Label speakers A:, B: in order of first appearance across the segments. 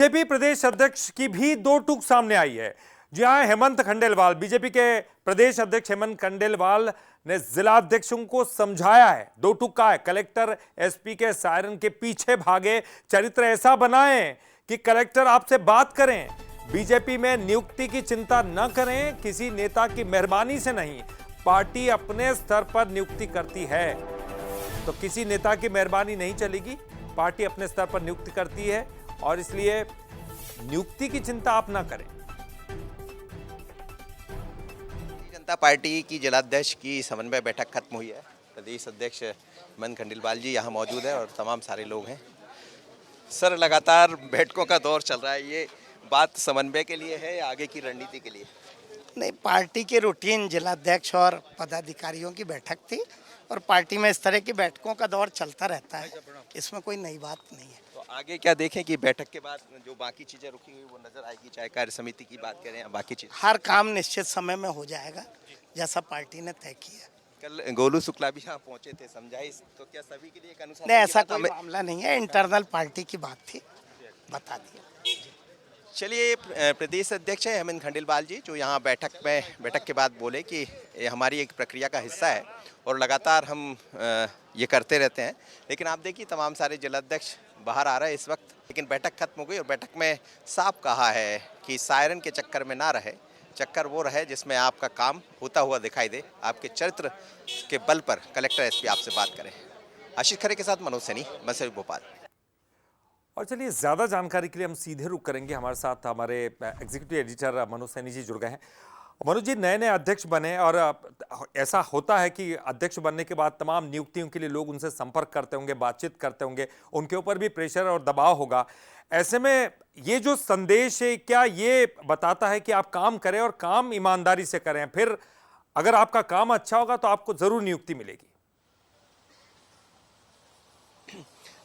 A: BJP प्रदेश अध्यक्ष की भी दो टूक सामने आई है। जी हां, हेमंत खंडेलवाल, बीजेपी के प्रदेश अध्यक्ष हेमंत खंडेलवाल ने जिलाध्यक्षों को समझाया है। दो टूक का है, कलेक्टर एसपी के सायरन के पीछे भागे, चरित्र ऐसा बनाएं कि कलेक्टर आपसे बात करें। बीजेपी में नियुक्ति की चिंता न करें, किसी नेता की मेहरबानी से नहीं, पार्टी अपने स्तर पर नियुक्ति करती है। तो किसी नेता की मेहरबानी नहीं चलेगी, पार्टी अपने स्तर पर नियुक्ति करती है और इसलिए नियुक्ति की चिंता आप ना करें।
B: भारतीय जनता पार्टी की जिलाध्यक्ष की समन्वय बैठक खत्म हुई है। प्रदेश अध्यक्ष हेमंत खंडेलवाल जी यहाँ मौजूद है और तमाम सारे लोग हैं। सर, लगातार बैठकों का दौर चल रहा है, ये बात समन्वय के लिए है या आगे की रणनीति के लिए?
C: नहीं, पार्टी के रूटीन जिलाध्यक्ष और पदाधिकारियों की बैठक थी और पार्टी में इस तरह की बैठकों का दौर चलता रहता है, इसमें कोई नई बात नहीं है।
B: तो आगे क्या देखें कि बैठक के बाद जो बाकी चीज़ें रुकी हुई वो नजर आएगी, चाहे कार्य समिति की बात करें या बाकी चीज़?
C: हर काम निश्चित समय में हो जाएगा जैसा पार्टी ने तय किया।
B: कल गोलू शुक्ला भी यहाँ पहुंचे थे, समझाई, तो क्या सभी के लिए एक अनुशासन
C: नहीं,
B: की
C: ऐसा
B: बात
C: कोई मामला नहीं है, इंटरनल पार्टी की बात थी, बता दिया।
B: चलिए, प्रदेश अध्यक्ष है हेमंत खंडेलवाल जी, जो यहाँ बैठक के बाद बोले कि ये हमारी एक प्रक्रिया का हिस्सा है और लगातार हम ये करते रहते हैं। लेकिन आप देखिए, तमाम सारे जिलाध्यक्ष बाहर आ रहे हैं इस वक्त, लेकिन बैठक खत्म हो गई और बैठक में साफ कहा है कि सायरन के चक्कर में ना रहे, चक्कर वो रहे जिसमें आपका काम होता हुआ दिखाई दे, आपके चरित्र के बल पर कलेक्टर एसपी आपसे बात करें। आशीष खरे के साथ मनोज सैनी, मसरी, भोपाल।
A: और चलिए, ज्यादा जानकारी के लिए हम सीधे रुक करेंगे। हमारे साथ हमारे एग्जीक्यूटिव एडिटर मनोज सैनी जी जुड़ गए हैं। मनोज जी, नए नए अध्यक्ष बने और ऐसा होता है कि अध्यक्ष बनने के बाद तमाम नियुक्तियों के लिए लोग उनसे संपर्क करते होंगे, बातचीत करते होंगे, उनके ऊपर भी प्रेशर और दबाव होगा। ऐसे में ये जो संदेश है, क्या ये बताता है कि आप काम करें और काम ईमानदारी से करें, फिर अगर आपका काम अच्छा होगा तो आपको जरूर नियुक्ति मिलेगी?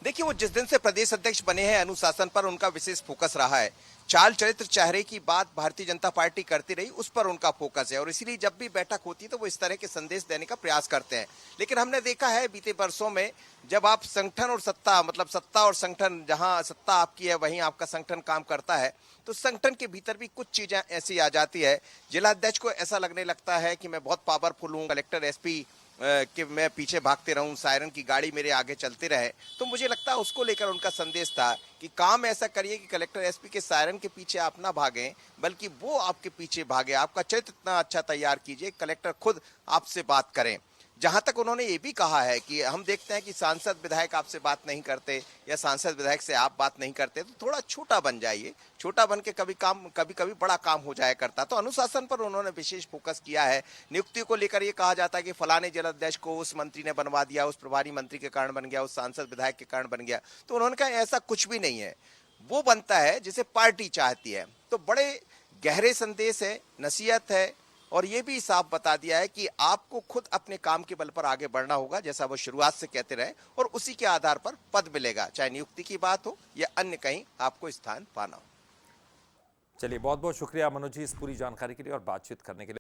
B: देखिए, वो जिस दिन से प्रदेश अध्यक्ष बने हैं, अनुशासन पर उनका विशेष फोकस रहा है। चाल चरित्र चेहरे की बात भारतीय जनता पार्टी करती रही, उस पर उनका फोकस है और इसीलिए जब भी बैठक होती है तो वो इस तरह के संदेश देने का प्रयास करते हैं। लेकिन हमने देखा है बीते वर्षों में, जब आप संगठन और सत्ता, मतलब सत्ता और संगठन, जहां सत्ता आपकी है वहीं आपका संगठन काम करता है, तो संगठन के भीतर भी कुछ चीजें ऐसी आ जाती है। जिलाध्यक्ष को ऐसा लगने लगता है कि मैं बहुत पावरफुल हूँ, कलेक्टर एसपी कि मैं पीछे भागते रहूं, सायरन की गाड़ी मेरे आगे चलते रहे। तो मुझे लगता है उसको लेकर उनका संदेश था कि काम ऐसा करिए कि कलेक्टर एसपी के सायरन के पीछे आप ना भागें, बल्कि वो आपके पीछे भागे। आपका चरित्र इतना अच्छा तैयार कीजिए, कलेक्टर खुद आपसे बात करें। जहां तक उन्होंने ये भी कहा है कि हम देखते हैं कि सांसद विधायक आपसे बात नहीं करते या सांसद विधायक से आप बात नहीं करते, तो थोड़ा छोटा बन जाइए। छोटा बन के कभी कभी बड़ा काम हो जाया करता। तो अनुशासन पर उन्होंने विशेष फोकस किया है। नियुक्ति को लेकर ये कहा जाता है कि फलाने जिलाध्यक्ष को उस मंत्री ने बनवा दिया, उस प्रभारी मंत्री के कारण बन गया, उस सांसद विधायक के कारण बन गया। तो उन्होंने कहा ऐसा कुछ भी नहीं है, वो बनता है जिसे पार्टी चाहती है। तो बड़े गहरे संदेश है, नसीहत है और ये भी साफ बता दिया है कि आपको खुद अपने काम के बल पर आगे बढ़ना होगा, जैसा वो शुरुआत से कहते रहे, और उसी के आधार पर पद मिलेगा, चाहे नियुक्ति की बात हो या अन्य कहीं आपको स्थान पाना हो।
A: चलिए, बहुत बहुत शुक्रिया मनोज जी इस पूरी जानकारी के लिए और बातचीत करने के लिए।